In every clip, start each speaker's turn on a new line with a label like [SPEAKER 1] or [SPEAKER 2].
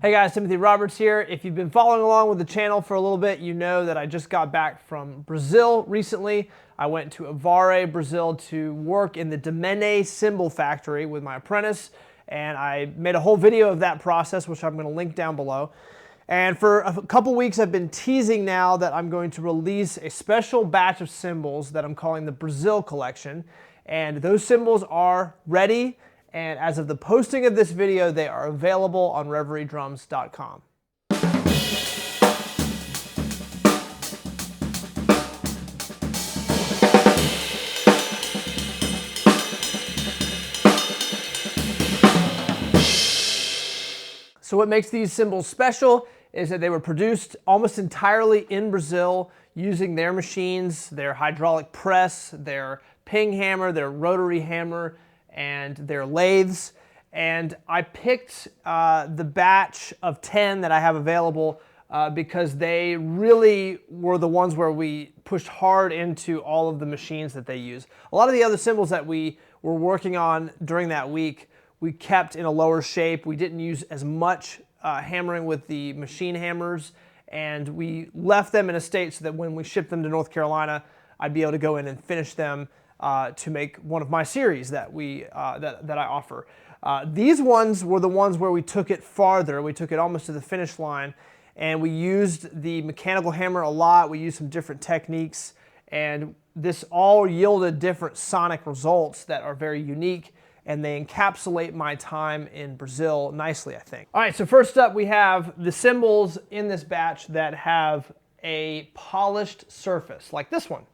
[SPEAKER 1] Hey guys, Timothy Roberts here. If you've been following along with the channel for a little bit, you know that I just got back from Brazil recently. I went to Reverie, Brazil to work in the Dimene cymbal factory with my apprentice, and I made a whole video of that process, which I'm going to link down below. And for a couple weeks, I've been teasing now that I'm going to release a special batch of cymbals that I'm calling the Brazil collection. And those cymbals are ready. And as of the posting of this video, they are available on reveriedrums.com. So what makes these cymbals special is that they were produced almost entirely in Brazil using their machines, their hydraulic press, their ping hammer, their rotary hammer, and their lathes. And I picked the batch of 10 that I have available because they really were the ones where we pushed hard into all of the machines that they use. A lot of the other cymbals that we were working on during that week, we kept in a lower shape. We didn't use as much hammering with the machine hammers, and we left them in a state so that when we shipped them to North Carolina, I'd be able to go in and finish them to make one of my series that I offer. These ones were the ones where we took it farther. We took it almost to the finish line, and we used the mechanical hammer a lot. We used some different techniques, and this all yielded different sonic results that are very unique, and they encapsulate my time in Brazil nicely, I think. All right, so first up we have the cymbals in this batch that have a polished surface, like this one.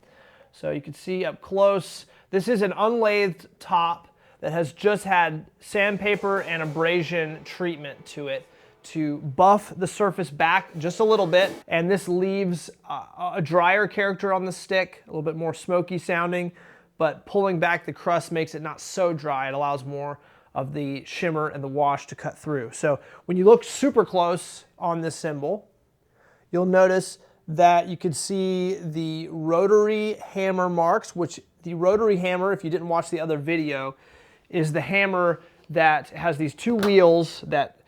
[SPEAKER 1] So you can see up close, this is an unlathed top that has just had sandpaper and abrasion treatment to it to buff the surface back just a little bit. And this leaves a drier character on the stick, a little bit more smoky sounding, but pulling back the crust makes it not so dry. It allows more of the shimmer and the wash to cut through. So when you look super close on this cymbal, you'll notice that you can see the rotary hammer marks, which the rotary hammer, if you didn't watch the other video, is the hammer that has these two wheels that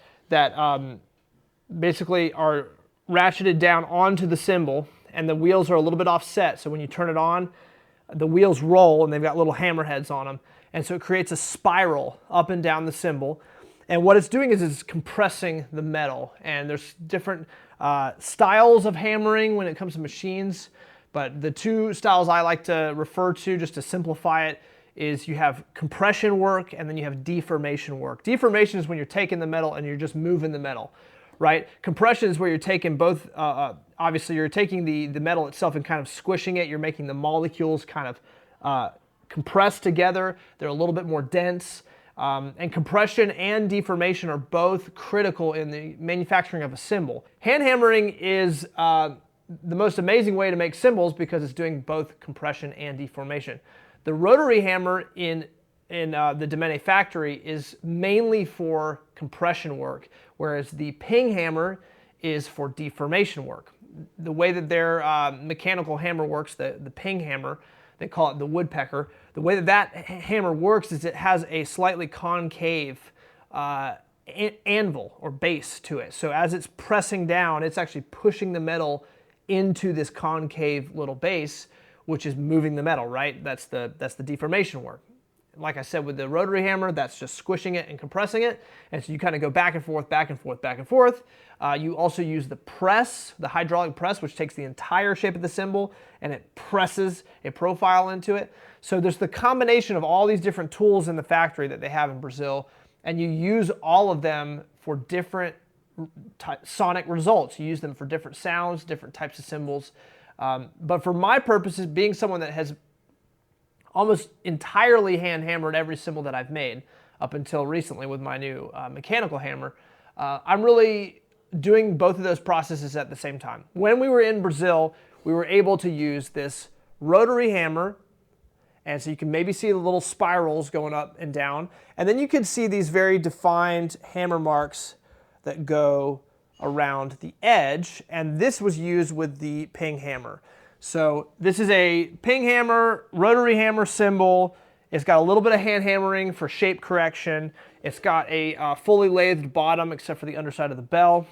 [SPEAKER 1] basically are ratcheted down onto the cymbal, and the wheels are a little bit offset. So when you turn it on, the wheels roll and they've got little hammer heads on them. And so it creates a spiral up and down the cymbal. And what it's doing is it's compressing the metal. And there's different styles of hammering when it comes to machines. But the two styles I like to refer to, just to simplify it, is you have compression work and then you have deformation work. Deformation is when you're taking the metal and you're just moving the metal, right? Compression is where you're taking both, obviously you're taking the metal itself and kind of squishing it. You're making the molecules kind of compress together. They're a little bit more dense. And compression and deformation are both critical in the manufacturing of a cymbal. Hand hammering is the most amazing way to make cymbals because it's doing both compression and deformation. The rotary hammer in the Dimene factory is mainly for compression work, whereas the ping hammer is for deformation work. The way that their mechanical hammer works, the ping hammer, they call it the woodpecker, the way that hammer works is it has a slightly concave anvil or base to it. So as it's pressing down, it's actually pushing the metal into this concave little base, which is moving the metal, right? That's the deformation work. Like I said, with the rotary hammer, that's just squishing it and compressing it. And so you kind of go back and forth, back and forth, back and forth. You also use the press, the hydraulic press, which takes the entire shape of the cymbal and it presses a profile into it. So there's the combination of all these different tools in the factory that they have in Brazil, and you use all of them for different sonic results. You use them for different sounds, different types of cymbals. But for my purposes, being someone that has almost entirely hand hammered every cymbal that I've made up until recently with my new mechanical hammer, I'm really doing both of those processes at the same time. When we were in Brazil, we were able to use this rotary hammer, and so you can maybe see the little spirals going up and down, and then you can see these very defined hammer marks that go around the edge, and this was used with the ping hammer. So this is a ping hammer, rotary hammer cymbal. It's got a little bit of hand hammering for shape correction. It's got a fully lathed bottom except for the underside of the bell.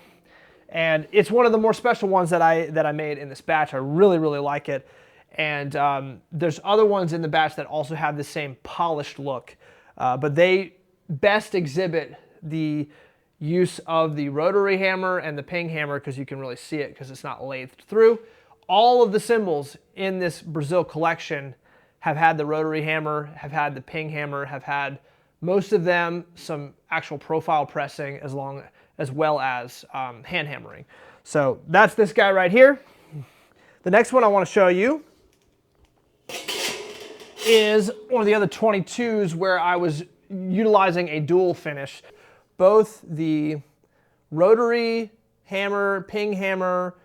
[SPEAKER 1] And it's one of the more special ones that I made in this batch. I really, really like it. And there's other ones in the batch that also have the same polished look. But they best exhibit the use of the rotary hammer and the ping hammer because you can really see it because it's not lathed through. All of the cymbals in this Brazil collection have had the rotary hammer, have had the ping hammer, have had most of them some actual profile pressing as well as hand hammering. So that's this guy right here. The next one I want to show you is one of the other 22s where I was utilizing a dual finish. Both the rotary hammer, ping hammer,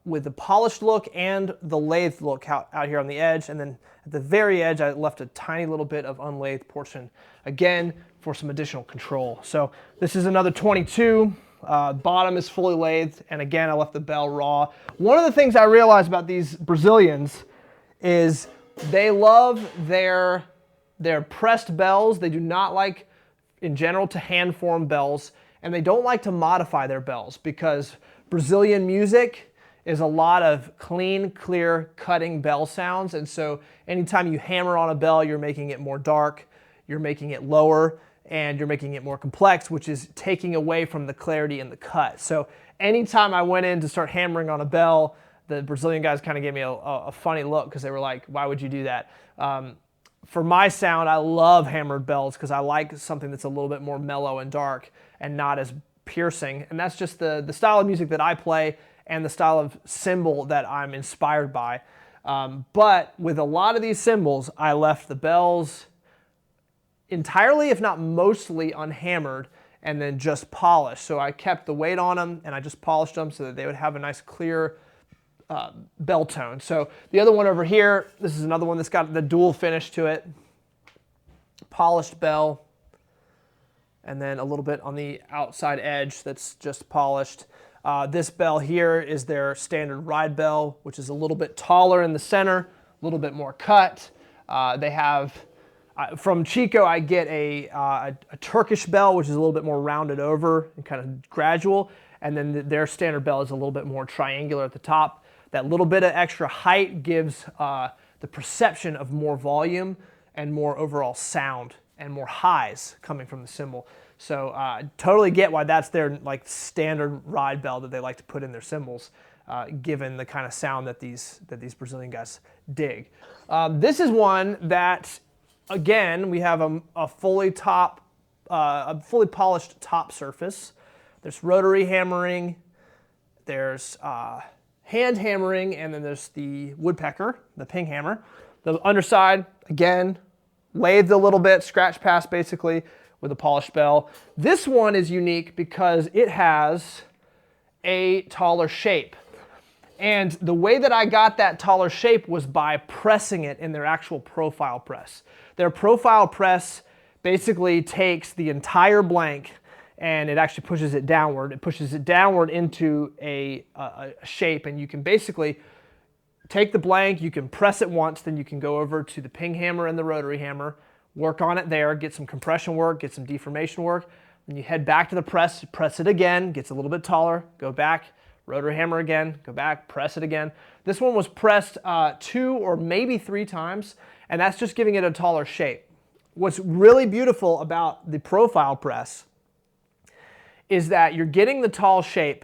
[SPEAKER 1] with the polished look and the lathed look out here on the edge. And then at the very edge, I left a tiny little bit of unlathed portion, again, for some additional control. So this is another 22. Bottom is fully lathed, and again, I left the bell raw. One of the things I realized about these Brazilians is they love their pressed bells. They do not like, in general, to hand form bells, and they don't like to modify their bells because Brazilian music is a lot of clean, clear, cutting bell sounds. And so anytime you hammer on a bell, you're making it more dark, you're making it lower, and you're making it more complex, which is taking away from the clarity in the cut. So anytime I went in to start hammering on a bell, the Brazilian guys kind of gave me a funny look because they were like, why would you do that? For my sound, I love hammered bells because I like something that's a little bit more mellow and dark and not as piercing. And that's just the style of music that I play and the style of cymbal that I'm inspired by. But with a lot of these cymbals, I left the bells entirely, if not mostly, unhammered and then just polished. So I kept the weight on them and I just polished them so that they would have a nice clear bell tone. So the other one over here, this is another one that's got the dual finish to it. Polished bell, and then a little bit on the outside edge that's just polished. This bell here is their standard ride bell, which is a little bit taller in the center, a little bit more cut. They have, from Chico, I get a Turkish bell, which is a little bit more rounded over and kind of gradual. And then their standard bell is a little bit more triangular at the top. That little bit of extra height gives the perception of more volume and more overall sound and more highs coming from the cymbal. So totally get why that's their like standard ride bell that they like to put in their cymbals, given the kind of sound that these Brazilian guys dig. This is one that, again, we have a fully polished top surface. There's rotary hammering. There's hand hammering, and then there's the woodpecker, the ping hammer. The underside, again, lathed a little bit, scratch pass basically with a polished bell. This one is unique because it has a taller shape. And the way that I got that taller shape was by pressing it in their actual profile press. Their profile press basically takes the entire blank and it actually pushes it downward. It pushes it downward into a shape, and you can basically take the blank, you can press it once, then you can go over to the ping hammer and the rotary hammer, work on it there, get some compression work, get some deformation work, then you head back to the press it again, gets a little bit taller, go back, rotary hammer again, go back, press it again. This one was pressed 2 or maybe 3 times, and that's just giving it a taller shape. What's really beautiful about the profile press is that you're getting the tall shape,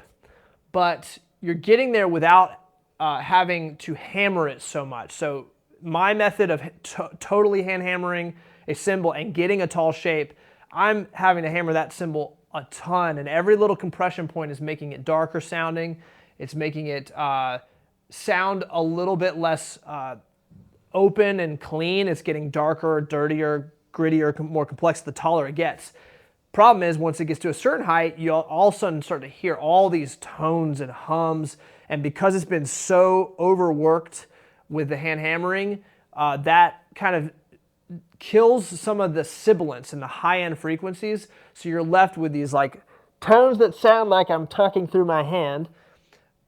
[SPEAKER 1] but you're getting there without having to hammer it so much. So my method of totally hand hammering a cymbal and getting a tall shape, I'm having to hammer that cymbal a ton, and every little compression point is making it darker sounding. It's making it sound a little bit less open and clean. It's getting darker, dirtier, grittier, more complex the taller it gets. Problem is, once it gets to a certain height, you'll all of a sudden start to hear all these tones and hums, and because it's been so overworked with the hand hammering, that kind of kills some of the sibilance and the high-end frequencies, so you're left with these like tones that sound like I'm tucking through my hand,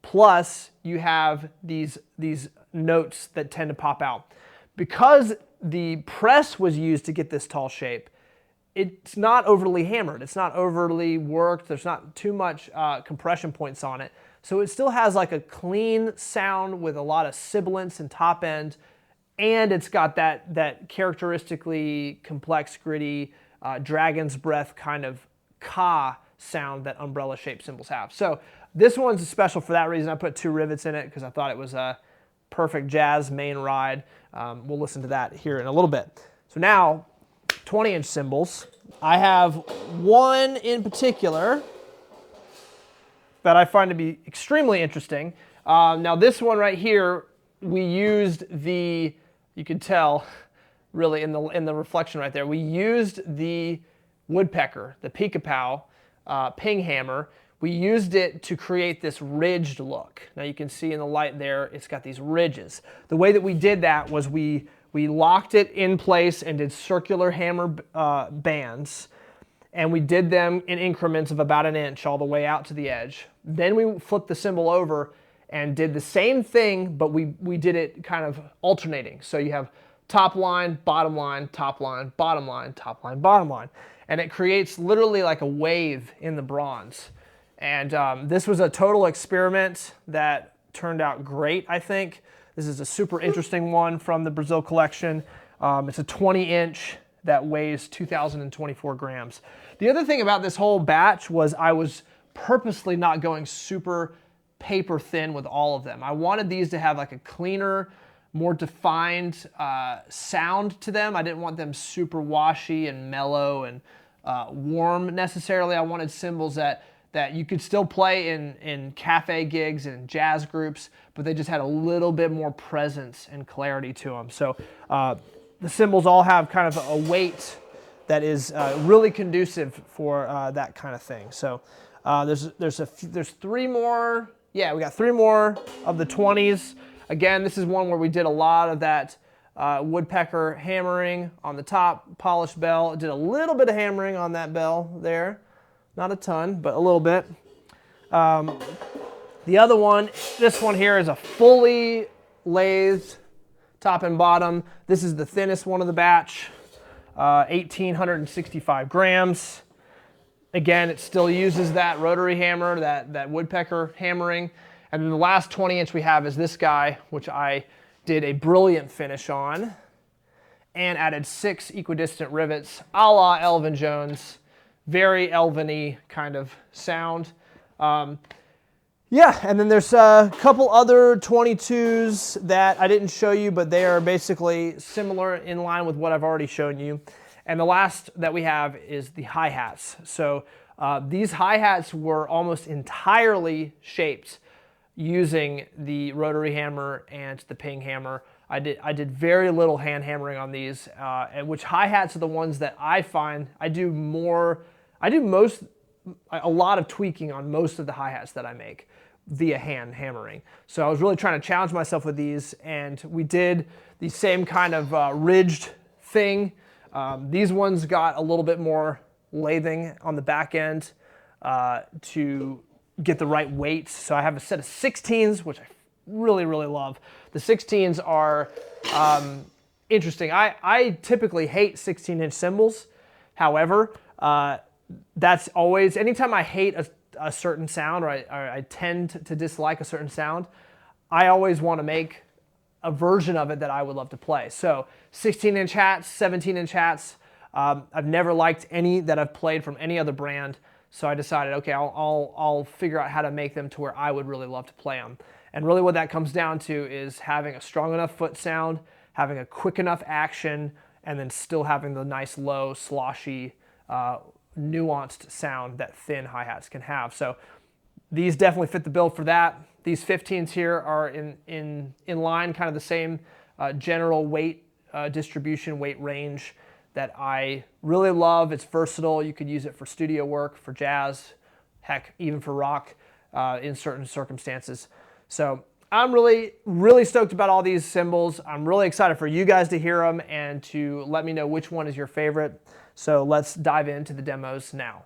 [SPEAKER 1] plus you have these notes that tend to pop out. Because the press was used to get this tall shape, it's not overly hammered. It's not overly worked. There's not too much compression points on it. So it still has like a clean sound with a lot of sibilance and top end. And it's got that characteristically complex, gritty, dragon's breath kind of ka sound that umbrella-shaped cymbals have. So this one's special for that reason. I put 2 rivets in it because I thought it was a perfect jazz main ride. We'll listen to that here in a little bit. So now, 20-inch cymbals. I have one in particular that I find to be extremely interesting. Now this one right here, we used the, you can tell really in the reflection right there, we used the woodpecker, the Picapau ping hammer. We used it to create this ridged look. Now you can see in the light there, it's got these ridges. The way that we did that was we locked it in place and did circular hammer bands, and we did them in increments of about 1 inch all the way out to the edge. Then we flipped the cymbal over and did the same thing, but we did it kind of alternating. So you have top line, bottom line, top line, bottom line, top line, bottom line. And it creates literally like a wave in the bronze. And this was a total experiment that turned out great, I think. This is a super interesting one from the Brazil collection. It's a 20-inch that weighs 2,024 grams. The other thing about this whole batch was I was purposely not going super paper thin with all of them. I wanted these to have like a cleaner, more defined sound to them. I didn't want them super washy and mellow and warm necessarily. I wanted cymbals that you could still play in cafe gigs and jazz groups, but they just had a little bit more presence and clarity to them. So the cymbals all have kind of a weight that is really conducive for that kind of thing. So there's 3 more. Yeah, we got 3 more of the 20s. Again, this is one where we did a lot of that woodpecker hammering on the top, polished bell. Did a little bit of hammering on that bell there. Not a ton, but a little bit. The other one, this one here is a fully lathed top and bottom. This is the thinnest one of the batch, 1,865 grams. Again, it still uses that rotary hammer, that woodpecker hammering. And then the last 20-inch we have is this guy, which I did a brilliant finish on and added 6 equidistant rivets, a la Elvin Jones. Very Elvin-y kind of sound. Yeah, and then there's a couple other 22s that I didn't show you, but they are basically similar in line with what I've already shown you. And the last that we have is the hi-hats. So these hi-hats were almost entirely shaped using the rotary hammer and the ping hammer. I did very little hand hammering on these, which hi-hats are the ones that I find I do a lot of tweaking on most of the hi-hats that I make via hand hammering. So I was really trying to challenge myself with these, and we did the same kind of ridged thing. These ones got a little bit more lathing on the back end to get the right weight. So I have a set of 16s, which I really, really love. The 16s are interesting. I typically hate 16-inch cymbals. However, that's always, anytime I hate a certain sound, or I tend to dislike a certain sound, I always want to make a version of it that I would love to play. So 16-inch hats, 17-inch hats, I've never liked any that I've played from any other brand. So I decided, okay, I'll figure out how to make them to where I would really love to play them. And really what that comes down to is having a strong enough foot sound, having a quick enough action, and then still having the nice low, sloshy, nuanced sound that thin hi-hats can have. So these definitely fit the bill for that. These 15s here are in line, kind of the same general weight distribution, weight range that I really love. It's versatile. You could use it for studio work, for jazz, heck, even for rock in certain circumstances. So I'm really, really stoked about all these cymbals. I'm really excited for you guys to hear them and to let me know which one is your favorite. So let's dive into the demos now.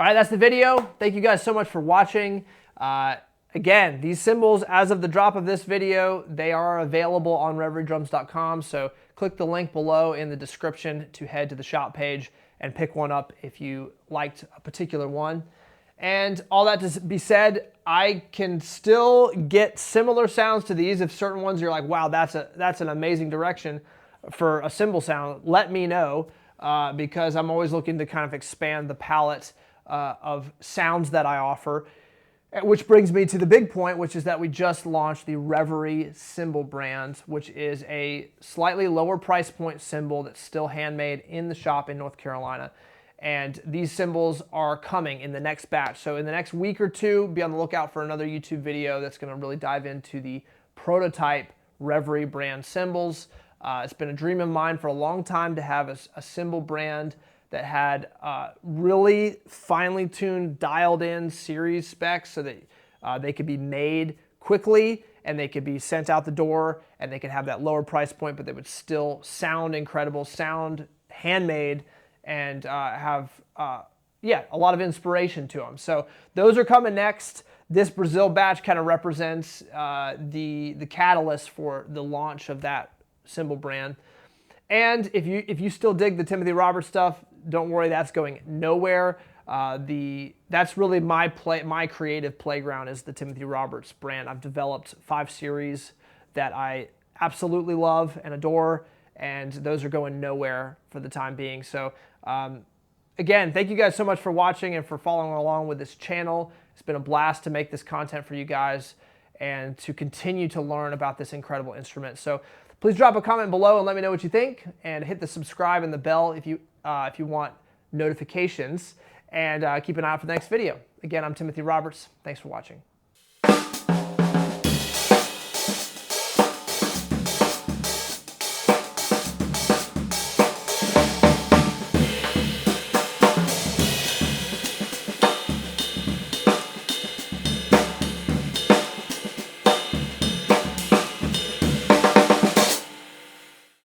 [SPEAKER 1] All right, that's the video. Thank you guys so much for watching. Again, these cymbals, as of the drop of this video, they are available on reveriedrums.com. So click the link below in the description to head to the shop page and pick one up if you liked a particular one. And all that to be said, I can still get similar sounds to these. If certain ones you're like, wow, that's an amazing direction for a cymbal sound, let me know, because I'm always looking to kind of expand the palette of sounds that I offer. Which brings me to the big point, which is that we just launched the Reverie cymbal brand, which is a slightly lower price point cymbal that's still handmade in the shop in North Carolina. And these cymbals are coming in the next batch. So in the next week or two, be on the lookout for another YouTube video that's going to really dive into the prototype Reverie brand cymbals. It's been a dream of mine for a long time to have a cymbal brand that had really finely tuned, dialed in series specs so that they could be made quickly and they could be sent out the door and they could have that lower price point, but they would still sound incredible, sound handmade, and have a lot of inspiration to them. So those are coming next. This Brazil batch kind of represents the catalyst for the launch of that cymbal brand. And if you still dig the Timothy Roberts stuff, don't worry, that's going nowhere. That's really my creative playground is the Timothy Roberts brand. I've developed 5 series that I absolutely love and adore, and those are going nowhere for the time being. So again, thank you guys so much for watching and for following along with this channel. It's been a blast to make this content for you guys and to continue to learn about this incredible instrument. So please drop a comment below and let me know what you think, and hit the subscribe and the bell if you want notifications, and keep an eye out for the next video. Again, I'm Timothy Roberts. Thanks for watching.